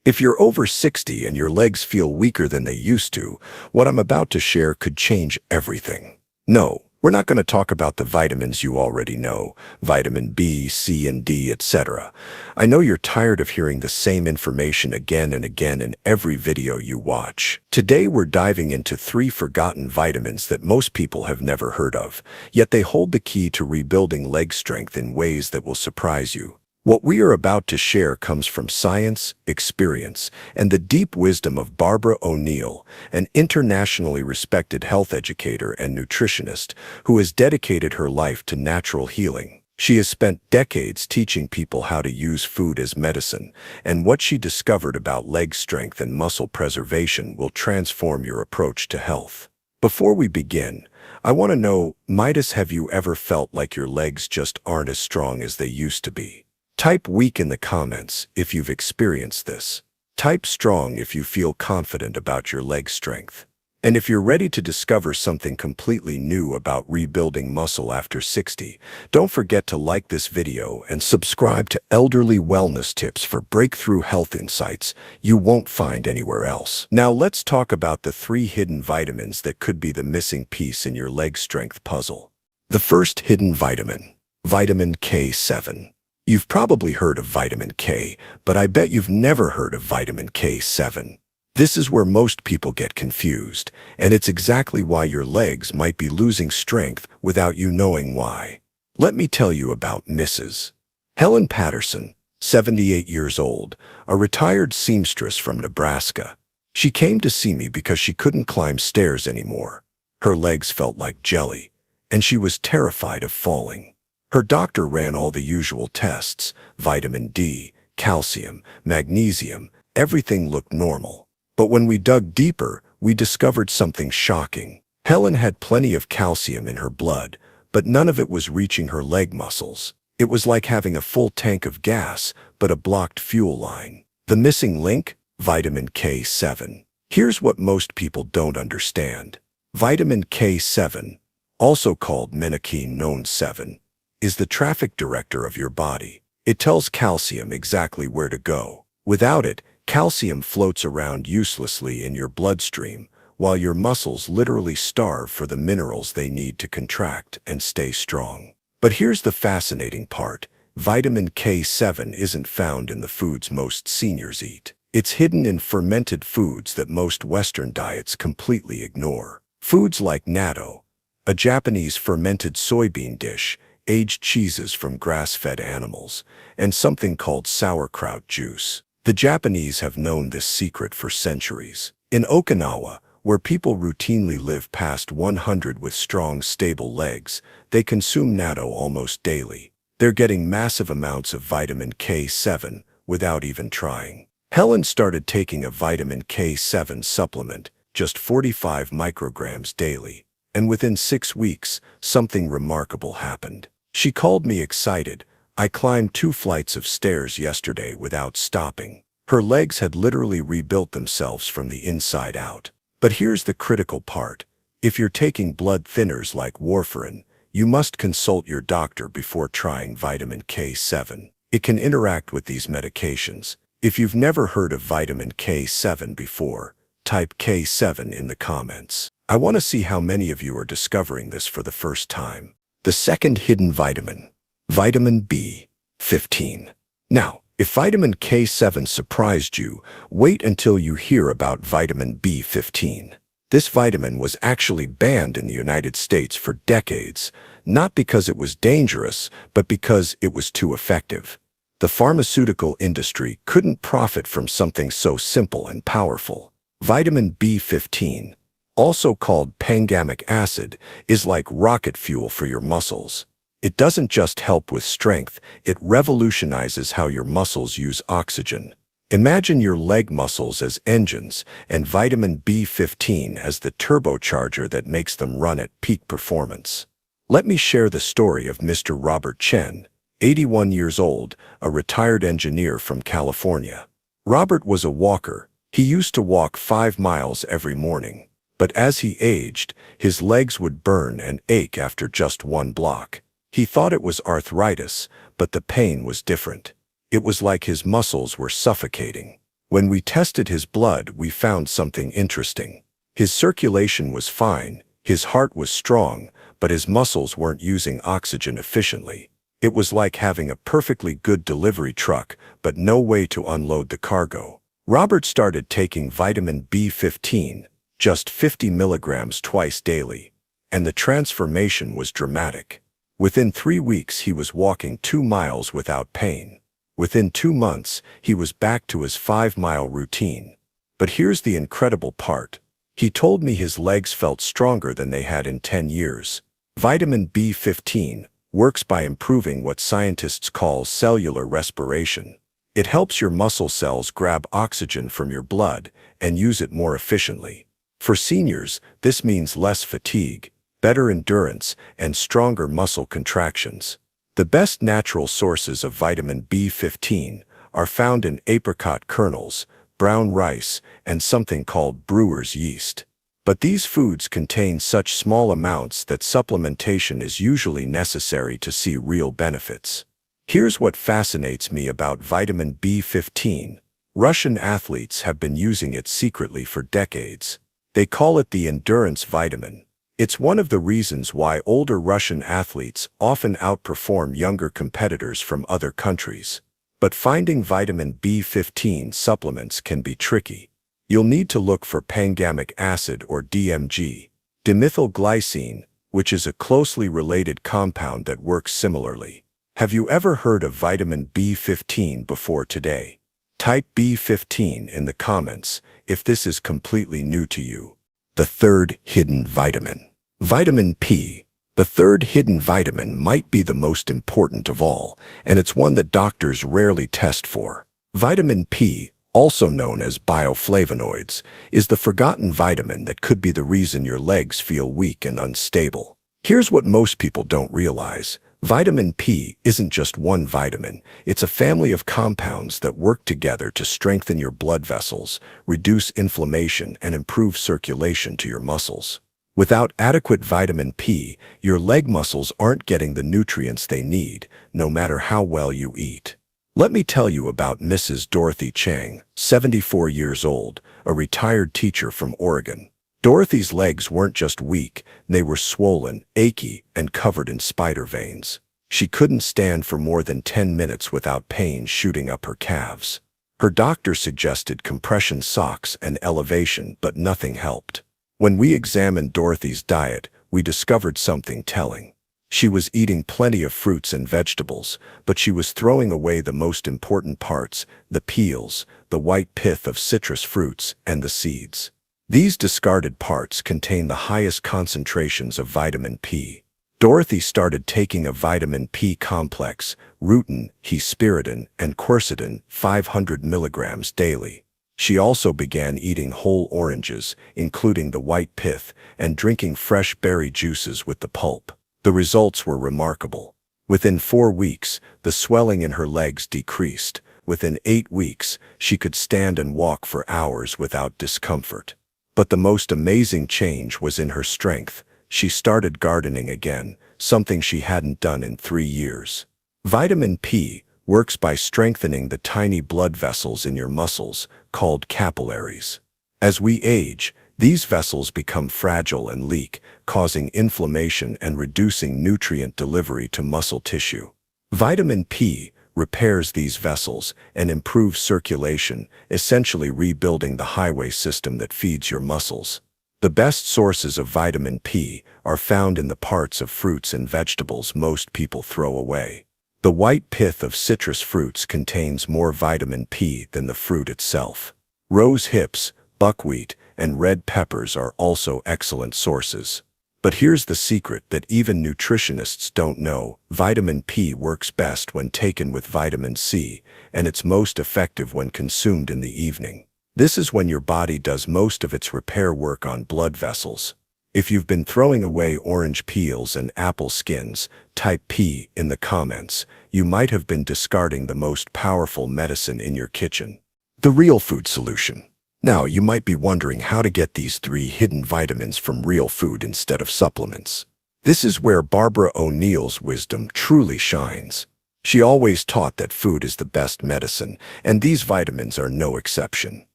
If you're over 60 and your legs feel weaker than they used to, what I'm about to share could change everything. No, we're not going to talk about the vitamins you already know, vitamin B, C, and D, etc. I know you're tired of hearing the same information again and again in every video you watch. Today we're diving into 3 forgotten vitamins that most people have never heard of, yet they hold the key to rebuilding leg strength in ways that will surprise you. What we are about to share comes from science, experience, and the deep wisdom of Barbara O'Neill, an internationally respected health educator and nutritionist who has dedicated her life to natural healing. She has spent decades teaching people how to use food as medicine, and what she discovered about leg strength and muscle preservation will transform your approach to health. Before we begin, I want to know, Midas, have you ever felt like your legs just aren't as strong as they used to be? Type weak in the comments if you've experienced this. Type strong if you feel confident about your leg strength. And if you're ready to discover something completely new about rebuilding muscle after 60, don't forget to like this video and subscribe to Elderly Wellness Tips for breakthrough health insights you won't find anywhere else. Now let's talk about the 3 hidden vitamins that could be the missing piece in your leg strength puzzle. The first hidden vitamin, vitamin K7. You've probably heard of vitamin K, but I bet you've never heard of vitamin K7. This is where most people get confused, and it's exactly why your legs might be losing strength without you knowing why. Let me tell you about Mrs. Helen Patterson, 78 years old, a retired seamstress from Nebraska. She came to see me because she couldn't climb stairs anymore. Her legs felt like jelly, and she was terrified of falling. Her doctor ran all the usual tests, vitamin D, calcium, magnesium, everything looked normal. But when we dug deeper, we discovered something shocking. Helen had plenty of calcium in her blood, but none of it was reaching her leg muscles. It was like having a full tank of gas, but a blocked fuel line. The missing link? Vitamin K7. Here's what most people don't understand. Vitamin K7, also called menaquinone 7, is the traffic director of your body. It tells calcium exactly where to go. Without it, calcium floats around uselessly in your bloodstream, while your muscles literally starve for the minerals they need to contract and stay strong. But here's the fascinating part. Vitamin K7 isn't found in the foods most seniors eat. It's hidden in fermented foods that most Western diets completely ignore. Foods like natto, a Japanese fermented soybean dish, aged cheeses from grass-fed animals, and something called sauerkraut juice. The Japanese have known this secret for centuries. In Okinawa, where people routinely live past 100 with strong, stable legs, they consume natto almost daily. They're getting massive amounts of vitamin K7 without even trying. Helen started taking a vitamin K7 supplement, just 45 micrograms daily, and within 6 weeks, something remarkable happened. She called me excited. I climbed 2 flights of stairs yesterday without stopping. Her legs had literally rebuilt themselves from the inside out. But here's the critical part. If you're taking blood thinners like warfarin, you must consult your doctor before trying vitamin K7. It can interact with these medications. If you've never heard of vitamin K7 before, type K7 in the comments. I want to see how many of you are discovering this for the first time. The second hidden vitamin, vitamin B15. Now, if vitamin K7 surprised you, wait until you hear about vitamin B15. This vitamin was actually banned in the United States for decades, not because it was dangerous, but because it was too effective. The pharmaceutical industry couldn't profit from something so simple and powerful. Vitamin B15, also called pangamic acid, is like rocket fuel for your muscles. It doesn't just help with strength, it revolutionizes how your muscles use oxygen. Imagine your leg muscles as engines and vitamin B15 as the turbocharger that makes them run at peak performance. Let me share the story of Mr. Robert Chen, 81 years old, a retired engineer from California. Robert was a walker. He used to walk 5 miles every morning. But as he aged, his legs would burn and ache after just 1 block. He thought it was arthritis, but the pain was different. It was like his muscles were suffocating. When we tested his blood, we found something interesting. His circulation was fine, his heart was strong, but his muscles weren't using oxygen efficiently. It was like having a perfectly good delivery truck, but no way to unload the cargo. Robert started taking vitamin B15, just 50 milligrams twice daily, and the transformation was dramatic. Within 3 weeks, he was walking 2 miles without pain. Within 2 months, he was back to his 5-mile routine. But here's the incredible part. He told me his legs felt stronger than they had in 10 years. Vitamin B15 works by improving what scientists call cellular respiration. It helps your muscle cells grab oxygen from your blood and use it more efficiently. For seniors, this means less fatigue, better endurance, and stronger muscle contractions. The best natural sources of vitamin B15 are found in apricot kernels, brown rice, and something called brewer's yeast. But these foods contain such small amounts that supplementation is usually necessary to see real benefits. Here's what fascinates me about vitamin B15. Russian athletes have been using it secretly for decades. They call it the endurance vitamin. It's one of the reasons why older Russian athletes often outperform younger competitors from other countries. But finding vitamin B15 supplements can be tricky. You'll need to look for pangamic acid or DMG, dimethylglycine, which is a closely related compound that works similarly. Have you ever heard of vitamin B15 before today? Type B15 in the comments if this is completely new to you. The third hidden vitamin. Vitamin P. The third hidden vitamin might be the most important of all, and it's one that doctors rarely test for. Vitamin P, also known as bioflavonoids, is the forgotten vitamin that could be the reason your legs feel weak and unstable. Here's what most people don't realize. Vitamin P isn't just one vitamin. It's a family of compounds that work together to strengthen your blood vessels, reduce inflammation, and improve circulation to your muscles. Without adequate vitamin P, your leg muscles aren't getting the nutrients they need, no matter how well you eat. Let me tell you about Mrs. Dorothy Chang, 74 years old, a retired teacher from Oregon. Dorothy's legs weren't just weak, they were swollen, achy, and covered in spider veins. She couldn't stand for more than 10 minutes without pain shooting up her calves. Her doctor suggested compression socks and elevation, but nothing helped. When we examined Dorothy's diet, we discovered something telling. She was eating plenty of fruits and vegetables, but she was throwing away the most important parts, the peels, the white pith of citrus fruits, and the seeds. These discarded parts contain the highest concentrations of vitamin P. Dorothy started taking a vitamin P complex, rutin, hesperidin, and quercetin, 500 milligrams daily. She also began eating whole oranges, including the white pith, and drinking fresh berry juices with the pulp. The results were remarkable. Within 4 weeks, the swelling in her legs decreased. Within 8 weeks, she could stand and walk for hours without discomfort. But the most amazing change was in her strength. She started gardening again, something she hadn't done in 3 years. Vitamin P works by strengthening the tiny blood vessels in your muscles, called capillaries. As we age, these vessels become fragile and leak, causing inflammation and reducing nutrient delivery to muscle tissue. Vitamin P repairs these vessels and improves circulation, essentially rebuilding the highway system that feeds your muscles. The best sources of vitamin P are found in the parts of fruits and vegetables most people throw away. The white pith of citrus fruits contains more vitamin P than the fruit itself. Rose hips, buckwheat, and red peppers are also excellent sources. But here's the secret that even nutritionists don't know. Vitamin P works best when taken with vitamin C, and it's most effective when consumed in the evening. This is when your body does most of its repair work on blood vessels. If you've been throwing away orange peels and apple skins, type P in the comments. You might have been discarding the most powerful medicine in your kitchen. The real food solution. Now, you might be wondering how to get these 3 hidden vitamins from real food instead of supplements. This is where Barbara O'Neill's wisdom truly shines. She always taught that food is the best medicine, and these vitamins are no exception.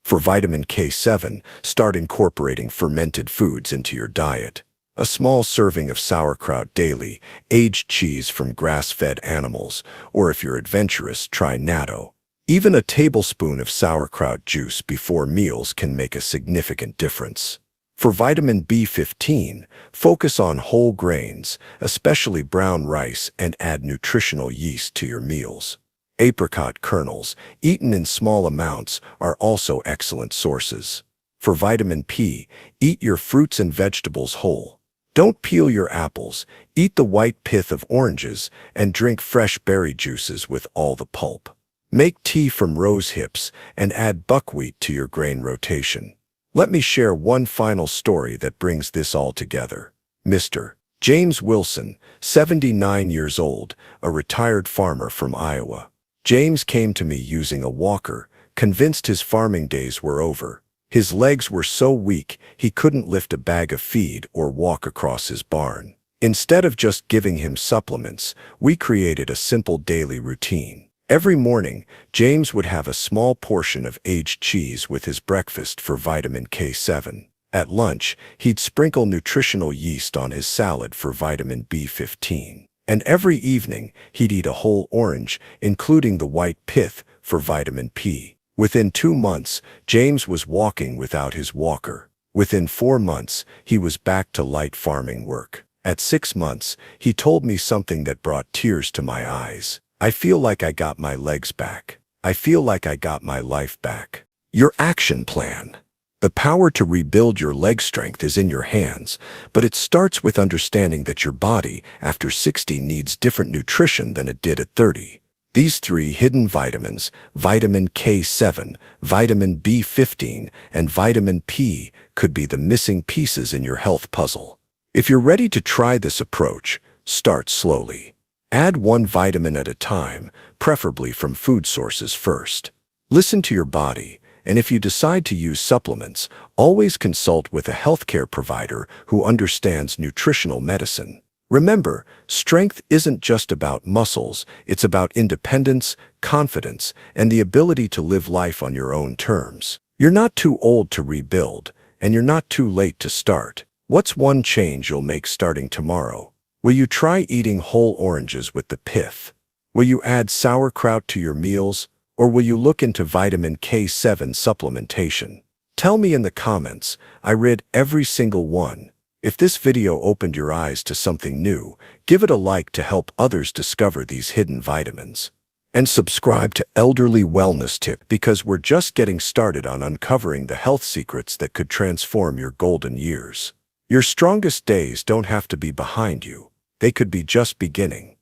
For vitamin K7, start incorporating fermented foods into your diet. A small serving of sauerkraut daily, aged cheese from grass-fed animals, or if you're adventurous, try natto. Even a tablespoon of sauerkraut juice before meals can make a significant difference. For vitamin B15, focus on whole grains, especially brown rice, and add nutritional yeast to your meals. Apricot kernels, eaten in small amounts, are also excellent sources. For vitamin P, eat your fruits and vegetables whole. Don't peel your apples, eat the white pith of oranges, and drink fresh berry juices with all the pulp. Make tea from rose hips and add buckwheat to your grain rotation. Let me share one final story that brings this all together. Mr. James Wilson, 79 years old, a retired farmer from Iowa. James came to me using a walker, convinced his farming days were over. His legs were so weak he couldn't lift a bag of feed or walk across his barn. Instead of just giving him supplements, we created a simple daily routine. Every morning, James would have a small portion of aged cheese with his breakfast for vitamin K7. At lunch, he'd sprinkle nutritional yeast on his salad for vitamin B15. And every evening, he'd eat a whole orange, including the white pith, for vitamin P. Within 2 months, James was walking without his walker. Within 4 months, he was back to light farming work. At 6 months, he told me something that brought tears to my eyes. I feel like I got my legs back. I feel like I got my life back. Your action plan. The power to rebuild your leg strength is in your hands, but it starts with understanding that your body, after 60, needs different nutrition than it did at 30. These 3 hidden vitamins, vitamin K7, vitamin B15, and vitamin P, could be the missing pieces in your health puzzle. If you're ready to try this approach, start slowly. Add 1 vitamin at a time, preferably from food sources first. Listen to your body, and if you decide to use supplements, always consult with a healthcare provider who understands nutritional medicine. Remember, strength isn't just about muscles, it's about independence, confidence, and the ability to live life on your own terms. You're not too old to rebuild, and you're not too late to start. What's one change you'll make starting tomorrow? Will you try eating whole oranges with the pith? Will you add sauerkraut to your meals? Or will you look into vitamin K7 supplementation? Tell me in the comments. I read every single one. If this video opened your eyes to something new, give it a like to help others discover these hidden vitamins. And subscribe to Elderly Wellness Tip because we're just getting started on uncovering the health secrets that could transform your golden years. Your strongest days don't have to be behind you. They could be just beginning.